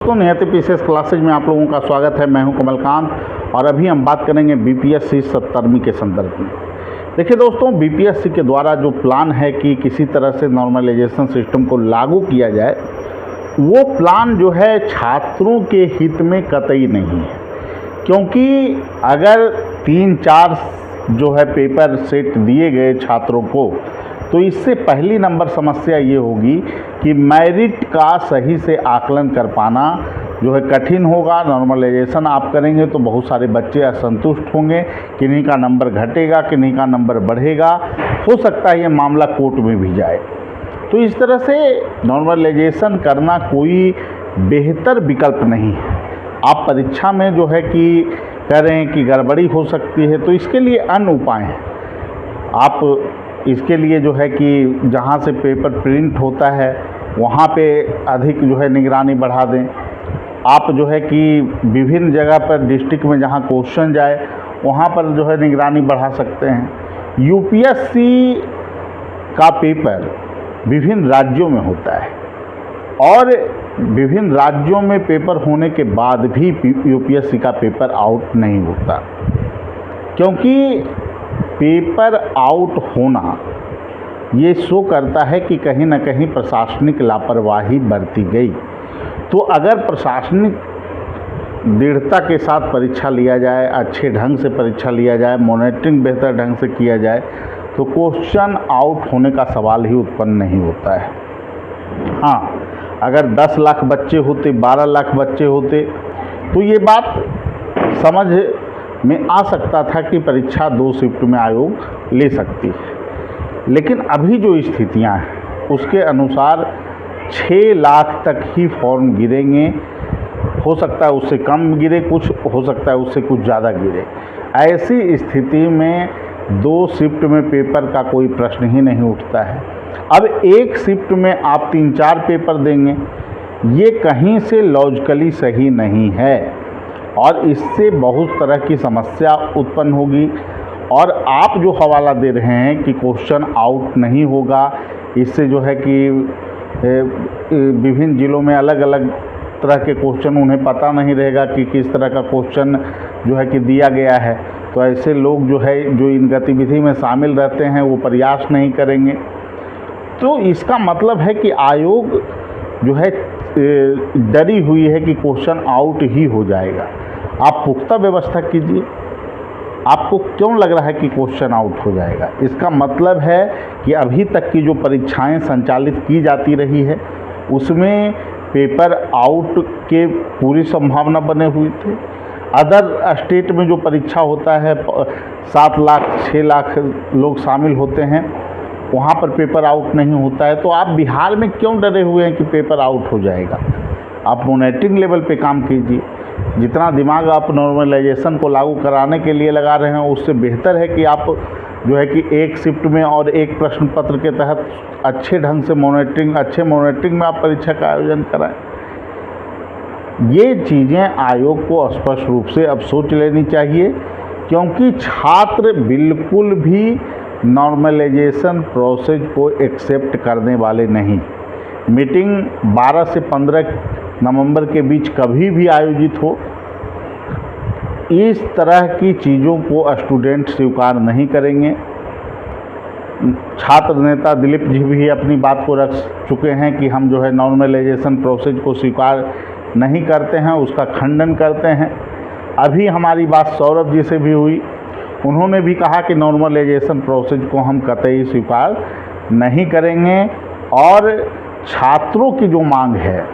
दोस्तों, नियति PCS classes में आप लोगों का स्वागत है। मैं हूं कमलकांत और अभी हम बात करेंगे बीपीएससी 70वीं के संदर्भ में। देखिए दोस्तों, बीपीएससी के द्वारा जो प्लान है कि किसी तरह से नॉर्मलाइजेशन सिस्टम को लागू किया जाए, वो प्लान जो है छात्रों के हित में कतई नहीं है। क्योंकि अगर 3-4 जो है पेपर सेट दिए गए छात्रों को, तो इससे पहली नंबर समस्या ये होगी कि मेरिट का सही से आकलन कर पाना जो है कठिन होगा। नॉर्मलाइजेशन आप करेंगे तो बहुत सारे बच्चे असंतुष्ट होंगे, किन्हीं का नंबर घटेगा, किन्हीं का नंबर बढ़ेगा, हो सकता है ये मामला कोर्ट में भी जाए। तो इस तरह से नॉर्मलाइजेशन करना कोई बेहतर विकल्प नहीं है। आप परीक्षा में जो है कि करें कि गड़बड़ी हो सकती है, तो इसके लिए अन्य उपाय हैं। आप इसके लिए जो है कि जहाँ से पेपर प्रिंट होता है वहाँ पे अधिक जो है निगरानी बढ़ा दें। आप जो है कि विभिन्न जगह पर डिस्ट्रिक्ट में जहाँ क्वेश्चन जाए वहाँ पर जो है निगरानी बढ़ा सकते हैं। यूपीएससी का पेपर विभिन्न राज्यों में होता है और विभिन्न राज्यों में पेपर होने के बाद भी यूपीएससी का पेपर आउट नहीं होता, क्योंकि पेपर आउट होना ये शो करता है कि कहीं ना कहीं प्रशासनिक लापरवाही बरती गई। तो अगर प्रशासनिक दृढ़ता के साथ परीक्षा लिया जाए, अच्छे ढंग से परीक्षा लिया जाए, मॉनिटरिंग बेहतर ढंग से किया जाए, तो क्वेश्चन आउट होने का सवाल ही उत्पन्न नहीं होता है। हाँ, अगर 10 लाख बच्चे होते, 12 लाख बच्चे होते, तो ये बात समझ में आ सकता था कि परीक्षा 2 शिफ्ट में आयोग ले सकती है। लेकिन अभी जो स्थितियां हैं उसके अनुसार 6 लाख तक ही फॉर्म गिरेंगे। हो सकता है उससे कम गिरे, कुछ हो सकता है उससे कुछ ज़्यादा गिरे। ऐसी स्थिति में 2 शिफ्ट में पेपर का कोई प्रश्न ही नहीं उठता है। अब एक शिफ्ट में आप 3-4 पेपर देंगे, ये कहीं से लॉजिकली सही नहीं है और इससे बहुत तरह की समस्या उत्पन्न होगी। और आप जो हवाला दे रहे हैं कि क्वेश्चन आउट नहीं होगा, इससे जो है कि विभिन्न ज़िलों में अलग अलग तरह के क्वेश्चन उन्हें पता नहीं रहेगा कि किस तरह का क्वेश्चन जो है कि दिया गया है, तो ऐसे लोग जो है जो इन गतिविधि में शामिल रहते हैं वो प्रयास नहीं करेंगे। तो इसका मतलब है कि आयोग जो है डरी हुई है कि क्वेश्चन आउट ही हो जाएगा। आप पुख्ता व्यवस्था कीजिए। आपको क्यों लग रहा है कि क्वेश्चन आउट हो जाएगा? इसका मतलब है कि अभी तक की जो परीक्षाएं संचालित की जाती रही है उसमें पेपर आउट के पूरी संभावना बने हुई थे। अदर स्टेट में जो परीक्षा होता है 7 लाख 6 लाख लोग शामिल होते हैं, वहाँ पर पेपर आउट नहीं होता है। तो आप बिहार में क्यों डरे हुए हैं कि पेपर आउट हो जाएगा? आप मॉनिटरिंग लेवल पे काम कीजिए। जितना दिमाग आप नॉर्मलाइजेशन को लागू कराने के लिए लगा रहे हैं, उससे बेहतर है कि आप जो है कि एक शिफ्ट में और एक प्रश्न पत्र के तहत अच्छे ढंग से अच्छे मॉनिटरिंग में आप परीक्षा का आयोजन कराएं। ये चीज़ें आयोग को स्पष्ट रूप से अब सोच लेनी चाहिए, क्योंकि छात्र बिल्कुल भी नॉर्मलाइजेशन प्रोसेस को एक्सेप्ट करने वाले नहीं। मीटिंग 12 से 15 नवंबर के बीच कभी भी आयोजित हो, इस तरह की चीज़ों को स्टूडेंट स्वीकार नहीं करेंगे। छात्र नेता दिलीप जी भी अपनी बात को रख चुके हैं कि हम जो है नॉर्मलाइजेशन प्रोसेस को स्वीकार नहीं करते हैं, उसका खंडन करते हैं। अभी हमारी बात सौरभ जी से भी हुई, उन्होंने भी कहा कि नॉर्मलाइजेशन प्रोसेस को हम कतई स्वीकार नहीं करेंगे। और छात्रों की जो मांग है,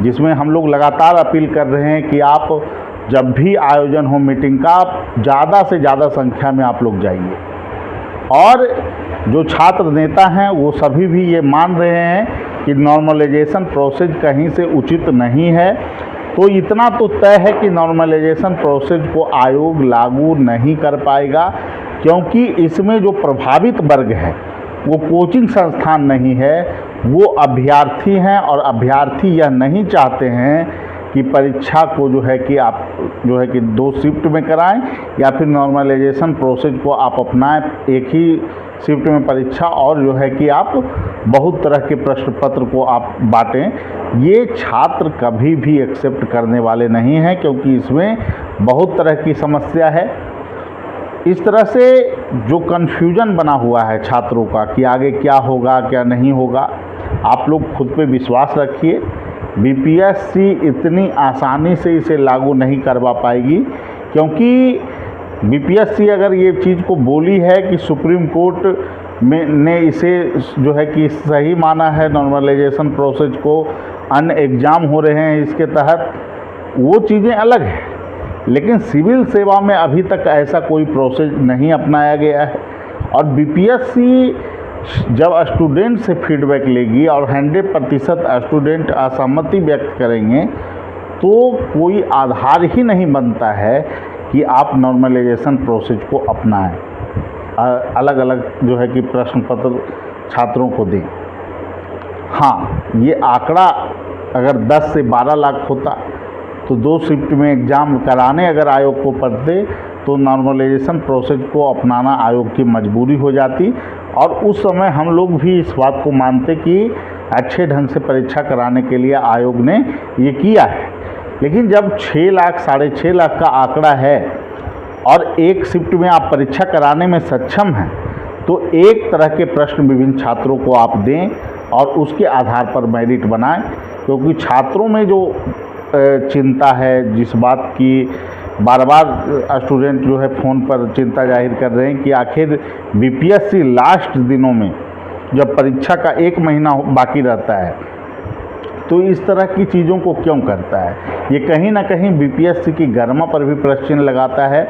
जिसमें हम लोग लगातार अपील कर रहे हैं कि आप जब भी आयोजन हो मीटिंग का, ज़्यादा से ज़्यादा संख्या में आप लोग जाइए। और जो छात्र नेता हैं वो सभी भी ये मान रहे हैं कि नॉर्मलाइजेशन प्रोसेस कहीं से उचित नहीं है। तो इतना तो तय है कि नॉर्मलाइजेशन प्रोसेस को आयोग लागू नहीं कर पाएगा, क्योंकि इसमें जो प्रभावित वर्ग है वो कोचिंग संस्थान नहीं है, वो अभ्यर्थी हैं। और अभ्यर्थी यह नहीं चाहते हैं कि परीक्षा को जो है कि आप जो है कि 2 शिफ्ट में कराएं या फिर नॉर्मलाइजेशन प्रोसेस को आप अपनाएं, एक ही शिफ्ट में परीक्षा, और जो है कि आप बहुत तरह के प्रश्न पत्र को आप बांटें। ये छात्र कभी भी एक्सेप्ट करने वाले नहीं हैं, क्योंकि इसमें बहुत तरह की समस्या है। इस तरह से जो कन्फ्यूजन बना हुआ है छात्रों का कि आगे क्या होगा क्या नहीं होगा, आप लोग खुद पे विश्वास रखिए। बीपीएससी इतनी आसानी से इसे लागू नहीं करवा पाएगी, क्योंकि बीपीएससी अगर ये चीज़ को बोली है कि सुप्रीम कोर्ट में ने इसे जो है कि सही माना है, नॉर्मलाइजेशन प्रोसेस को, अन्य एग्ज़ाम हो रहे हैं इसके तहत, वो चीज़ें अलग हैं। लेकिन सिविल सेवा में अभी तक ऐसा कोई प्रोसेस नहीं अपनाया गया है। और बीपीएससी जब स्टूडेंट से फीडबैक लेगी और 100% स्टूडेंट असहमति व्यक्त करेंगे, तो कोई आधार ही नहीं बनता है कि आप नॉर्मलाइजेशन प्रोसेस को अपनाएं, अलग अलग जो है कि प्रश्न पत्र छात्रों को दें। हाँ, ये आंकड़ा अगर 10 से 12 लाख होता तो 2 शिफ्ट में एग्ज़ाम कराने अगर आयोग को पड़ते तो नॉर्मलाइजेशन प्रोसेस को अपनाना आयोग की मजबूरी हो जाती, और उस समय हम लोग भी इस बात को मानते कि अच्छे ढंग से परीक्षा कराने के लिए आयोग ने ये किया है। लेकिन जब 6 लाख, 6.5 लाख का आंकड़ा है और एक शिफ्ट में आप परीक्षा कराने में सक्षम हैं, तो एक तरह के प्रश्न विभिन्न छात्रों को आप दें और उसके आधार पर मेरिट बनाएं। क्योंकि छात्रों में जो चिंता है, जिस बात की बार बार स्टूडेंट जो है फ़ोन पर चिंता जाहिर कर रहे हैं कि आखिर बीपीएससी लास्ट दिनों में जब परीक्षा का 1 महीना बाकी रहता है तो इस तरह की चीज़ों को क्यों करता है। ये कहीं ना कहीं बीपीएससी की गरिमा पर भी प्रश्न चिन्ह लगाता है।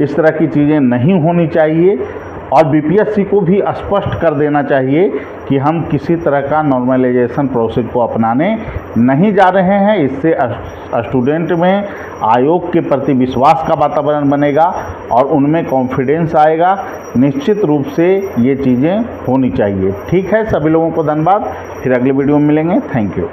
इस तरह की चीज़ें नहीं होनी चाहिए, और बीपीएससी को भी स्पष्ट कर देना चाहिए कि हम किसी तरह का नॉर्मलाइजेशन प्रोसेस को अपनाने नहीं जा रहे हैं। इससे स्टूडेंट में आयोग के प्रति विश्वास का वातावरण बनेगा और उनमें कॉन्फिडेंस आएगा। निश्चित रूप से ये चीज़ें होनी चाहिए। ठीक है, सभी लोगों को धन्यवाद। फिर अगले वीडियो में मिलेंगे। Thank you.